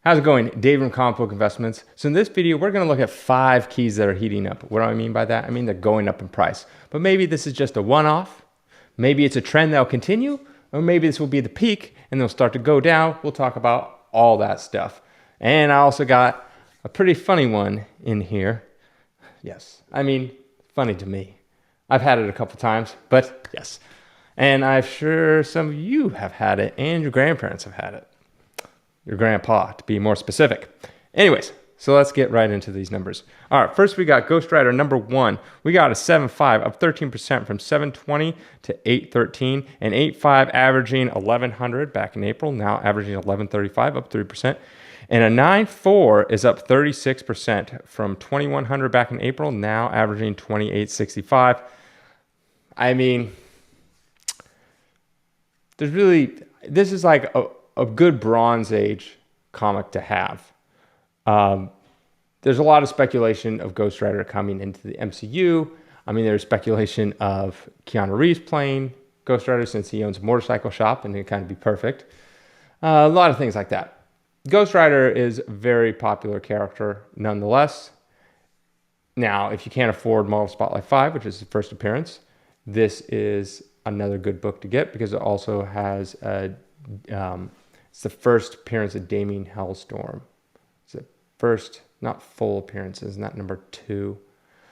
How's it going? Dave from Comic Book Investments. So in this video, we're going to look at 5 keys that are heating up. What do I mean by that? I mean they're going up in price. But maybe this is just a one-off. Maybe it's a trend that'll continue. Or maybe this will be the peak and they'll start to go down. We'll talk about all that stuff. And I also got a pretty funny one in here. Yes, I mean, funny to me. I've had it a couple times, but yes. And I'm sure some of you have had it and your grandparents have had it. Your grandpa, to be more specific. Anyways, so let's get right into these numbers. All right, first we got Ghost Rider number 1. We got a 7.5 up 13% from 720 to 813, and 8.5 averaging 1100 back in April, now averaging 1135, up 3%. And a 9.4 is up 36% from 2100 back in April, now averaging 2865. I mean, this is like a good Bronze Age comic to have. There's a lot of speculation of Ghost Rider coming into the MCU. I mean, there's speculation of Keanu Reeves playing Ghost Rider since he owns a motorcycle shop and it'd kind of be perfect. A lot of things like that. Ghost Rider is a very popular character nonetheless. Now, if you can't afford Marvel Spotlight 5, which is the first appearance, this is another good book to get because it also has it's the first appearance of Damien Hellstorm. It's the first, not full appearances, not number 2.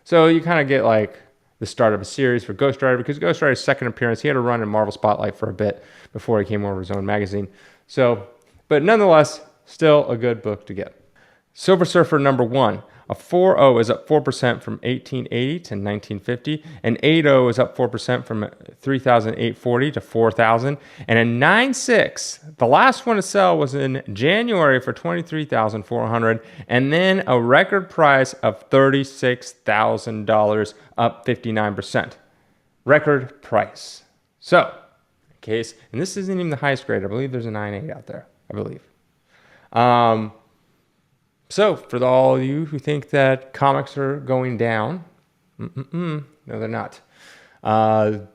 So you kind of get like the start of a series for Ghost Rider because Ghost Rider's second appearance, he had a run in Marvel Spotlight for a bit before he came over his own magazine. So, but nonetheless, still a good book to get. Silver Surfer number 1. A 4.0 is up 4% from 1880 to 1950. An 8.0 is up 4% from 3,840 to 4,000. And a 9.6, the last one to sell was in January for 23,400. And then a record price of $36,000, up 59%. Record price. So, in case, and this isn't even the highest grade. I believe there's a 9.8 out there, I believe. So, for all of you who think that comics are going down, no, they're not.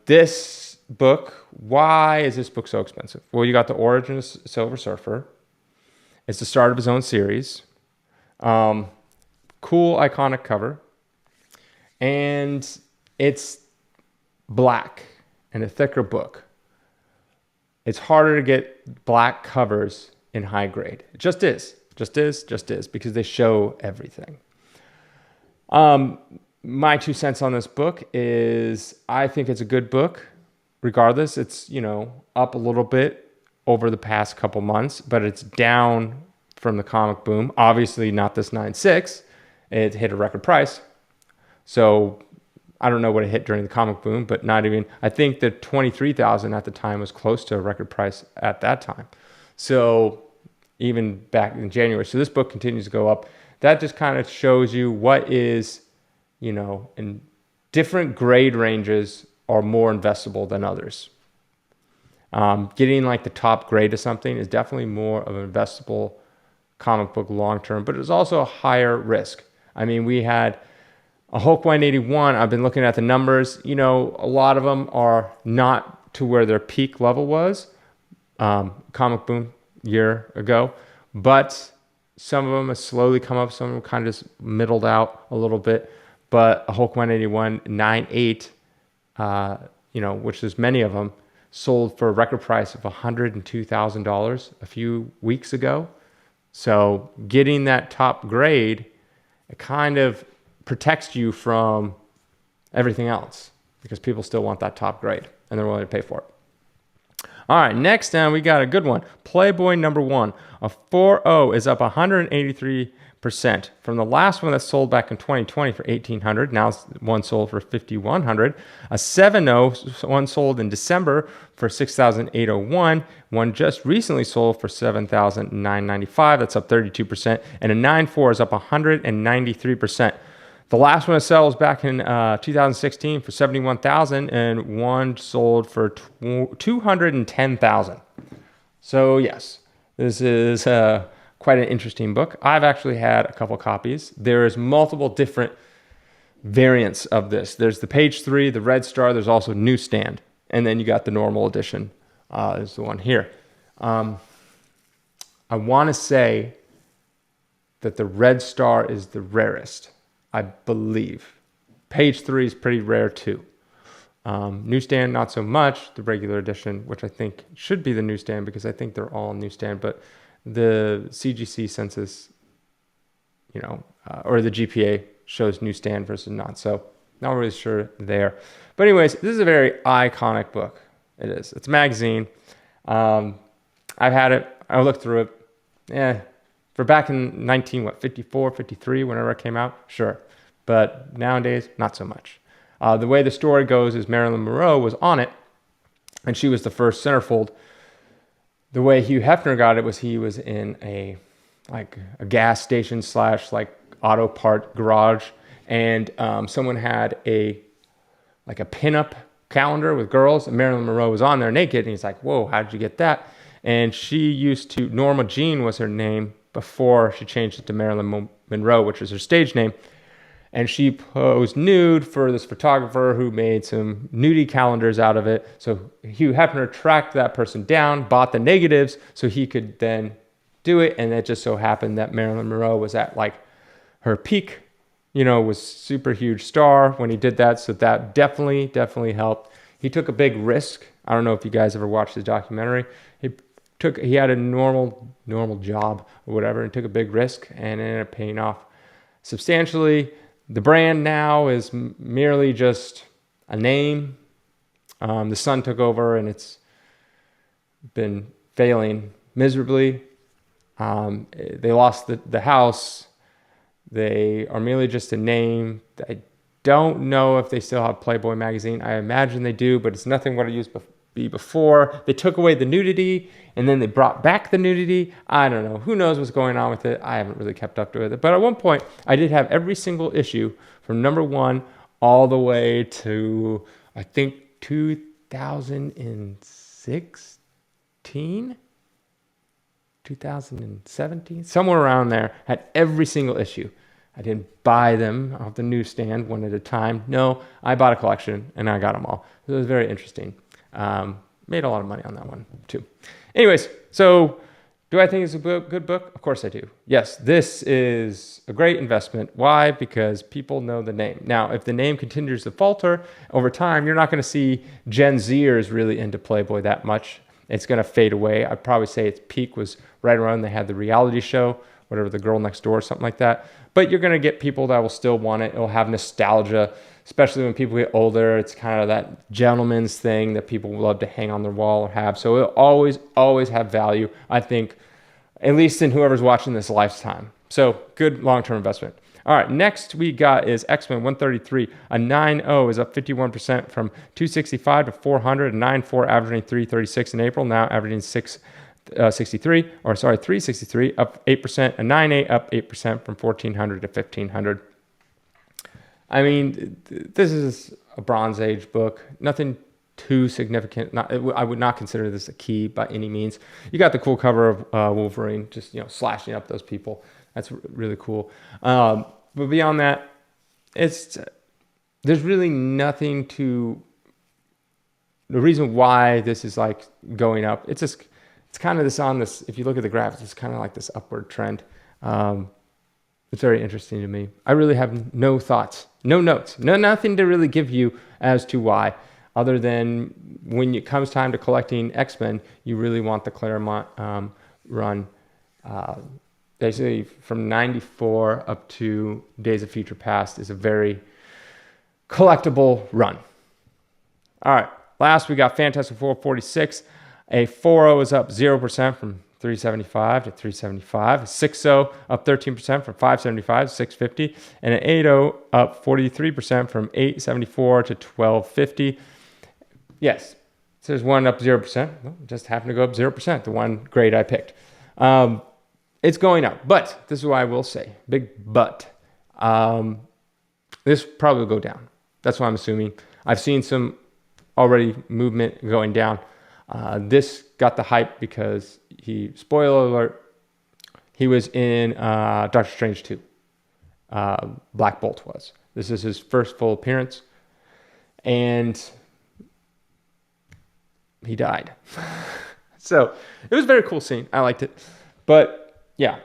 This book, why is this book so expensive? Well, you got the origin of Silver Surfer. It's the start of his own series. Cool, iconic cover. And it's black and a thicker book. It's harder to get black covers in high grade. It just is. Just is, because they show everything. My 2 cents on this book is I think it's a good book. Regardless, it's, up a little bit over the past couple months, but it's down from the comic boom. Obviously not this 9.6. It hit a record price. So I don't know what it hit during the comic boom, but not even, I think that 23,000 at the time was close to a record price at that time. So even back in January. So this book continues to go up. That just kind of shows you what is, in different grade ranges are more investable than others. Getting like the top grade of something is definitely more of an investable comic book long-term, but it's also a higher risk. I mean, we had a Hulk 181. I've been looking at the numbers. A lot of them are not to where their peak level was. Comic boom year ago, but some of them have slowly come up. Some of them kind of just middled out a little bit, but a Hulk 181 9.8, which is many of them, sold for a record price of $102,000 a few weeks ago. So getting that top grade, it kind of protects you from everything else because people still want that top grade and they're willing to pay for it. All right, next down, we got a good one. Playboy number 1. A 4.0 is up 183% from the last one that sold back in 2020 for $1,800. Now one sold for $5,100. A 7.0, one sold in December for $6,801. One just recently sold for $7,995. That's up 32%. And a 9.4 is up 193%. The last one to sell was back in 2016 for $71,000, and one sold for $210,000. So yes, this is quite an interesting book. I've actually had a couple copies. There's multiple different variants of this. There's the page 3, the Red Star. There's also Newsstand, and then you got the normal edition. Is the one here. I want to say that the red star is the rarest, I believe. Page 3 is pretty rare too. Newsstand, not so much. The regular edition, which I think should be the newsstand because I think they're all newsstand, but the CGC census, or the GPA shows newsstand versus not. So not really sure there. But anyways, this is a very iconic book. It is. It's a magazine. I've had it. I looked through it. For back in 54, 53, whenever it came out, sure. But nowadays, not so much. The way the story goes is Marilyn Monroe was on it, and she was the first centerfold. The way Hugh Hefner got it was he was in a gas station / auto part garage, and someone had a pinup calendar with girls, and Marilyn Monroe was on there naked, and he's like, whoa, how did you get that? And she used to, Norma Jean was her name before she changed it to Marilyn Monroe, which was her stage name. And she posed nude for this photographer who made some nudie calendars out of it. So Hugh Hefner tracked that person down, bought the negatives so he could then do it. And it just so happened that Marilyn Monroe was at her peak, was super huge star when he did that. So that definitely helped. He took a big risk. I don't know if you guys ever watched his documentary. He had a normal job or whatever and took a big risk and it ended up paying off substantially. The brand now is merely just a name. The son took over and it's been failing miserably. They lost the house. They are merely just a name. I don't know if they still have Playboy magazine. I imagine they do, but it's nothing what it used to be before. They took away the nudity and then they brought back the nudity. I don't know. Who knows what's going on with it? I haven't really kept up with it. But at one point, I did have every single issue from number 1 all the way to, I think, 2016? 2017? Somewhere around there. Had every single issue. I didn't buy them off the newsstand one at a time. No, I bought a collection and I got them all. It was very interesting. Made a lot of money on that one too. Anyways, so do I think it's a good book? Of course I do. Yes, this is a great investment. Why? Because people know the name. Now, if the name continues to falter over time, you're not going to see Gen Zers really into Playboy that much. It's going to fade away. I'd probably say its peak was right around they had the reality show, whatever, The Girl Next Door, something like that. But you're going to get people that will still want it. It'll have nostalgia, especially when people get older. It's kind of that gentleman's thing that people love to hang on their wall or have. So it'll always have value, I think, at least in whoever's watching this lifetime. So good long-term investment. All right, next we got is XMen 133. A 9.0 is up 51% from 265 to 400. A 9.4 averaging 336 in April, now averaging 363, up 8%. A 9.8 up 8% from 1400 to 1500. I mean, this is a Bronze Age book. Nothing too significant. I would not consider this a key by any means. You got the cool cover of Wolverine, just slashing up those people. That's really cool. But beyond that, there's really nothing to. The reason why this is going up, it's kind of this. If you look at the graph, it's kind of like this upward trend. It's very interesting to me. I really have no thoughts, no notes, nothing to really give you as to why, other than when it comes time to collecting X-Men, you really want the Claremont run. Basically, from 94 up to Days of Future Past is a very collectible run. All right, last we got Fantastic Four 46. A 4.0 is up 0% from 375 to 375. A 6.0 up 13% from 575 to 650. And an 8.0 up 43% from 874 to 1250. Yes, so there's one up 0%. Well, just happened to go up 0%, the one grade I picked. It's going up, but this is what I will say. Big but. This probably will go down. That's what I'm assuming. I've seen some already movement going down. This got the hype because spoiler alert, he was in Doctor Strange 2. Black Bolt was. This is his first full appearance. And he died. So it was a very cool scene. I liked it. But yeah,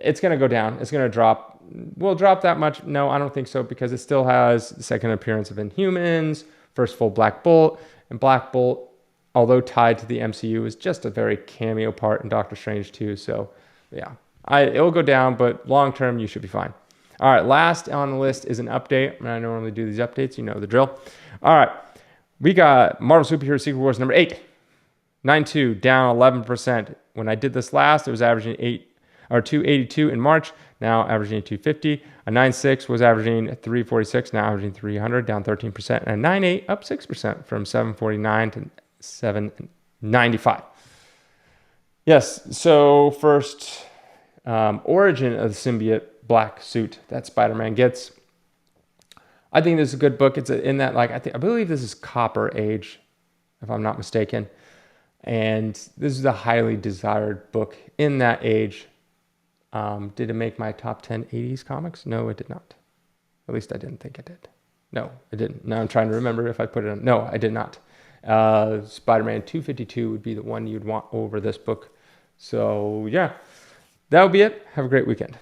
it's going to go down. It's going to drop. Will drop that much? No, I don't think so, because it still has the second appearance of Inhumans, first full Black Bolt, and Black Bolt, although tied to the MCU, is just a very cameo part in Doctor Strange 2. So yeah, it will go down, but long term you should be fine. All right, last on the list is an update. I normally do these updates, you know the drill. All right, we got Marvel Superhero Secret Wars number 8, 9.2, down 11%. When I did this last, it was averaging 282 in March, now averaging 250. A 9.6 was averaging 346, now averaging 300, down 13%. And a 9.8, up 6% from 749 to 795. Yes, so first, origin of the symbiote black suit that Spider-Man gets. I think this is a good book. It's in that, like, I believe this is Copper Age, if I'm not mistaken. And this is a highly desired book in that age. Did it make my top 10 80s comics? No, it did not. At least I didn't think it did. No, it didn't. Now I'm trying to remember if I put it on. No, I did not. Spider-Man 252 would be the one you'd want over this book. So yeah, that would be it. Have a great weekend.